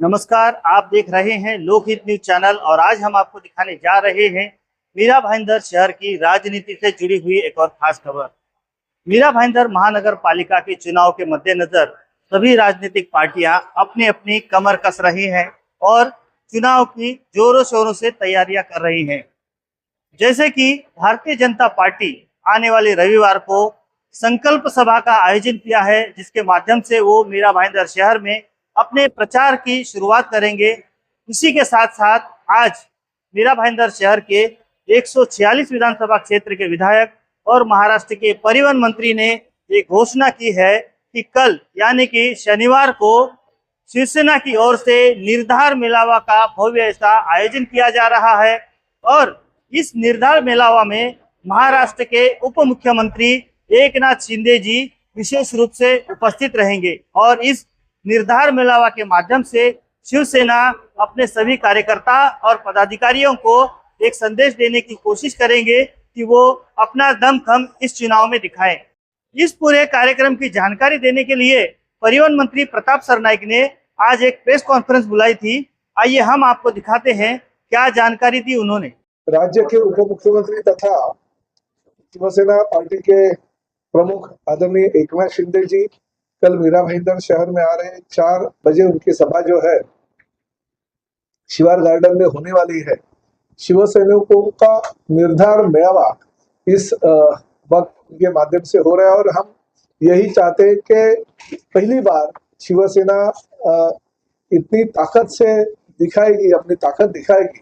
नमस्कार, आप देख रहे हैं लोकहित न्यूज चैनल और आज हम आपको दिखाने जा रहे हैं मीरा भाईंदर शहर की राजनीति से जुड़ी हुई एक और खास खबर। मीरा भाईंदर महानगर पालिका के चुनाव के मद्देनजर सभी राजनीतिक पार्टियां अपनी अपनी कमर कस रही हैं और चुनाव की जोरों शोरों से तैयारियां कर रही हैं। जैसे कि भारतीय जनता पार्टी आने वाले रविवार को संकल्प सभा का आयोजन किया है, जिसके माध्यम से वो मीरा भाईंदर शहर में अपने प्रचार की शुरुआत करेंगे। इसी के साथ साथ आज मीरा भाईंदर शहर के 146 विधानसभा क्षेत्र के विधायक और महाराष्ट्र के परिवहन मंत्री ने ये घोषणा की है कि कल यानी कि शनिवार को शिवसेना की ओर से निर्धार मेलावा का भव्य ऐसा आयोजन किया जा रहा है और इस निर्धार मेलावा में महाराष्ट्र के उप मुख्यमंत्री एकनाथ शिंदे जी विशेष रूप से उपस्थित रहेंगे और इस निर्धार मेलावा के माध्यम से शिवसेना अपने सभी कार्यकर्ता और पदाधिकारियों को एक संदेश देने की कोशिश करेंगे कि वो अपना दमखम इस चुनाव में दिखाएं। इस पूरे कार्यक्रम की जानकारी देने के लिए परिवहन मंत्री प्रताप सरनाईक ने आज एक प्रेस कॉन्फ्रेंस बुलाई थी। आइए हम आपको दिखाते हैं क्या जानकारी दी उन्होंने। राज्य के उप मुख्यमंत्री तथा शिवसेना पार्टी के प्रमुख आदरणीय एकनाथ शिंदे जी कल मीरा भाईंदर शहर में आ रहे हैं। 4 बजे उनकी सभा जो है शिवार गार्डन में होने वाली है। शिवसैनिकों का निर्धार मेलावा इस वक्त के माध्यम से हो रहा है और हम यही चाहते हैं कि पहली बार शिवसेना इतनी ताकत से दिखाएगी, अपनी ताकत दिखाएगी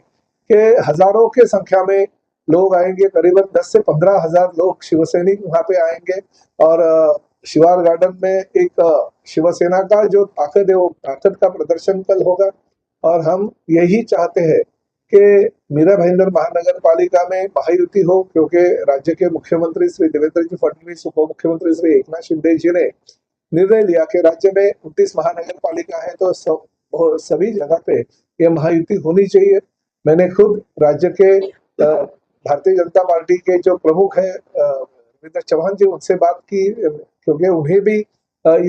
कि हजारों के संख्या में लोग आएंगे। करीबन 10 से 15 हजार लोग शिवसैनिक वहां पे आएंगे और शिवार गार्डन में एक शिवसेना का जो ताकत है वो ताकत का प्रदर्शन कल होगा। और हम यही चाहते हैं कि मीरा भाईंदर महानगर पालिका में महायुति हो, क्योंकि राज्य के मुख्यमंत्री श्री देवेंद्र जी फडणवीस, उप मुख्यमंत्री श्री एकनाथ शिंदे जी ने निर्णय लिया कि राज्य में 29 महानगर पालिका है तो सभी जगह पे ये महायुति होनी चाहिए। मैंने खुद राज्य के भारतीय जनता पार्टी के जो प्रमुख है रविंद्र चौहान जी, उनसे बात की, क्योंकि उन्हें भी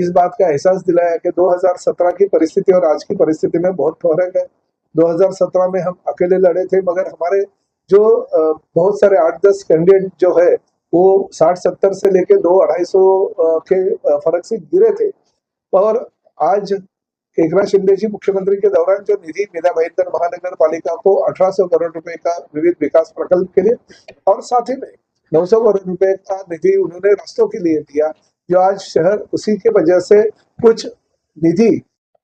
इस बात का एहसास दिलाया कि 2017 की परिस्थिति और आज की परिस्थिति में बहुत फर्क है। 2017 में हम अकेले लड़े थे, मगर हमारे जो बहुत सारे 8-10 कैंडिडेट जो है वो 60-70 से लेके 200-250 के फर्क से गिरे थे। और आज एकनाथ शिंदे जी मुख्यमंत्री के दौरान जो निधि मीरा भाईंदर महानगर पालिका को 1800 करोड़ रुपए का विविध विकास प्रकल्प के लिए और साथ ही में 900 करोड़ रुपए का निधि उन्होंने रास्तों के लिए दिया, जो आज शहर उसी के वजह से कुछ निधि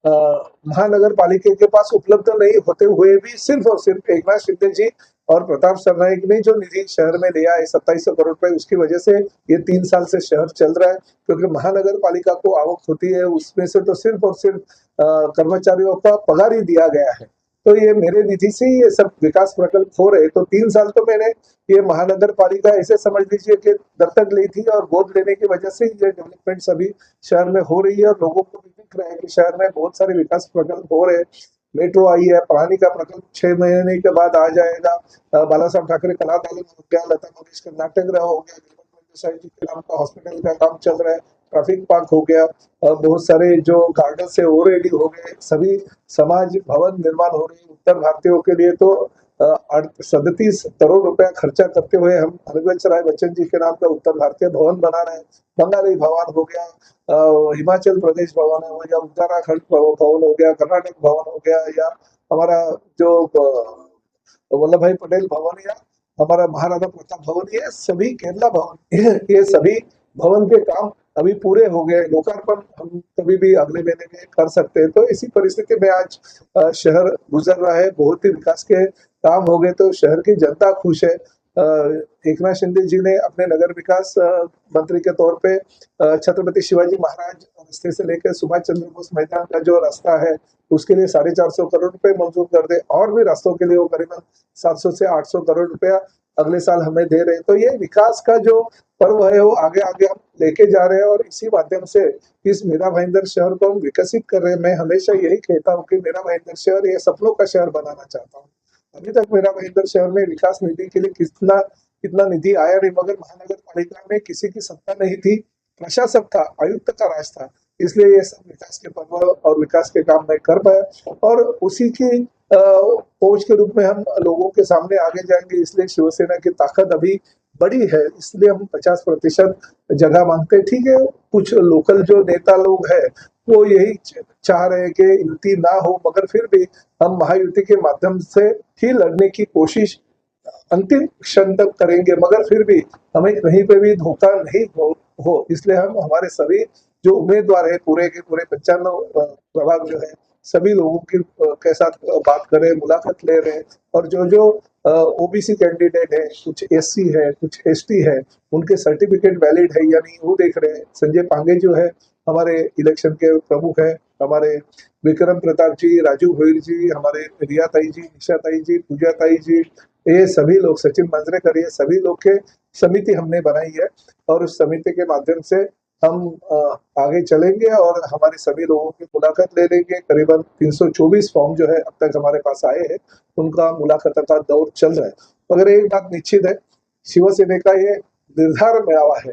महानगर पालिका के पास उपलब्ध नहीं होते हुए भी सिर्फ और सिर्फ एकनाथ शिंदे जी और प्रताप सरनाईक ने जो निधि शहर में लिया है 2700 करोड़ रुपए, उसकी वजह से ये 3 साल से शहर चल रहा है। क्योंकि महानगर पालिका को आवक होती है, उसमें से तो सिर्फ और सिर्फ कर्मचारियों का पगार ही दिया गया है। तो ये मेरे निधि से ही ये सब विकास प्रकल्प हो रहे। तो 3 साल तो मैंने ये महानगर पालिका ऐसे समझ लीजिए कि दत्तक ली थी और गोद लेने की वजह से ये डेवलपमेंट सभी शहर में हो रही है और लोगों को भी दिख रहा है कि शहर में बहुत सारे विकास प्रकल्प हो रहे। मेट्रो आई है, पानी का प्रकल्प 6 महीने के बाद आ जाएगा। बाला साहब ठाकरे कला तालीम हो गया, लता मंगेशकर नाट्यगृह हो गया, जी के नाम का हॉस्पिटल का काम चल रहा है, ट्रैफिक पार्क हो गया, बहुत सारे जो गार्डन से ऑलरेडी हो गए, सभी समाज भवन निर्माण हो रही है। उत्तर भारतीयों के लिए तो 37 करोड़ रुपया खर्चा करते हुए हम हरवंश राय बच्चन जी के नाम का उत्तर भारतीय भवन बना रहे हैं। बंगाली भवन हो गया, हिमाचल प्रदेश भवन हो गया, उत्तराखंड भवन हो गया, कर्नाटक भवन हो गया, या हमारा जो वल्लभ भाई पटेल भवन या हमारा महाराणा प्रताप भवन, ये सभी केरला भवन, ये सभी भवन के काम अभी पूरे हो गए। लोकार्पण हम कभी भी अगले महीने में कर सकते हैं। तो इसी परिस्थिति में आज शहर गुजर रहा है। बहुत ही विकास के काम हो गए, तो शहर की जनता खुश है। एकनाथ शिंदे जी ने अपने नगर विकास मंत्री के तौर पे छत्रपति शिवाजी महाराज रास्ते से लेकर सुभाष चंद्र बोस मैदान का जो रास्ता है उसके लिए 450 करोड़ रुपए मंजूर कर दे और भी रास्तों के लिए वो करीबन 700 से 800 करोड़ रुपया अगले साल हमें दे रहे हैं। तो ये विकास का जो पर्व है वो आगे आगे हम लेके जा रहे हैं और इसी माध्यम से इस मीरा भाईंदर शहर को हम विकसित कर रहे हैं। मैं हमेशा यही कहता हूँ कि मीरा भाईंदर शहर ये सपनों का शहर बनाना चाहता हूँ। अभी तक मीरा भाईंदर शहर में विकास निधि के लिए कितना निधि आया नहीं, मगर महानगर पालिका में किसी की सत्ता नहीं थी, प्रशासक था, आयुक्त का राज था। इसलिए ये सब विकास के पर्व और विकास के काम मैं कर पाया, और उसी की पहुंच के रूप में हम लोगों के सामने आगे जाएंगे। इसलिए शिवसेना की ताकत अभी बड़ी है, इसलिए हम 50% जगह मांगते हैं। ठीक है, कुछ लोकल जो नेता लोग हैं वो यही चाह रहे हैं कि युति ना हो, मगर फिर भी हम महायुति के माध्यम से ही लड़ने की कोशिश अंतिम क्षण तक करेंगे, मगर फिर भी हमें कहीं पे भी धोखा नहीं हो। इसलिए हम हमारे सभी जो उम्मीदवार है पूरे के पूरे 95 प्रभाग जो है सभी लोगों की के साथ बात कर रहे हैं, मुलाकात ले रहे हैं, और जो जो ओबीसी कैंडिडेट है, कुछ एससी है, कुछ एसटी है, उनके सर्टिफिकेट वैलिड है या नहीं वो देख रहे हैं। संजय पांगे जो है हमारे इलेक्शन के प्रमुख है, हमारे विक्रम प्रताप जी, राजू भोईर जी, हमारे रिया ताई जी, निशा ताई जी, पूजा ताई जी, ये सभी लोग, सचिन मंजरेकर, ये सभी लोग के समिति हमने बनाई है, और उस समिति के माध्यम से हम आगे चलेंगे और हमारे सभी लोगों की मुलाकात ले लेंगे। करीबन 324 फॉर्म जो है अब तक हमारे पास आए हैं, उनका मुलाकात का दौर चल रहा है। मगर एक बात निश्चित है, शिवसेना का ये निर्धार मेळावा है,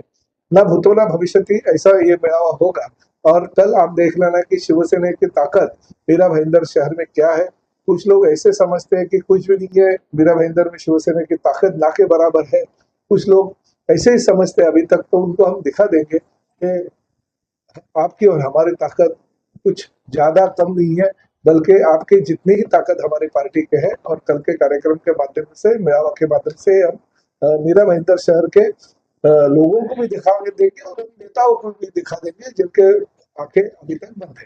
न भूतो न भविष्यति, ऐसा ये मेळावा होगा। और कल आप देख लेना कि शिवसेना की ताकत मीरा भाईंदर शहर में क्या है। कुछ लोग ऐसे समझते हैं कि कुछ भी नहीं है, मीरा भाईंदर में शिवसेना की ताकत ना के बराबर है। कुछ लोग ऐसे ही समझते हैं अभी तक, तो उनको हम दिखा देंगे कि आपकी और हमारी ताकत कुछ ज्यादा कम नहीं है, बल्कि आपकी जितनी ही ताकत हमारी पार्टी के है। और कल के कार्यक्रम के माध्यम से, मेळावा के माध्यम से हम मीरा भाईंदर शहर के लोगों को भी दिखा देंगे और नेताओं को भी दिखा देंगे जिनके आंखें अभी तक बंद है।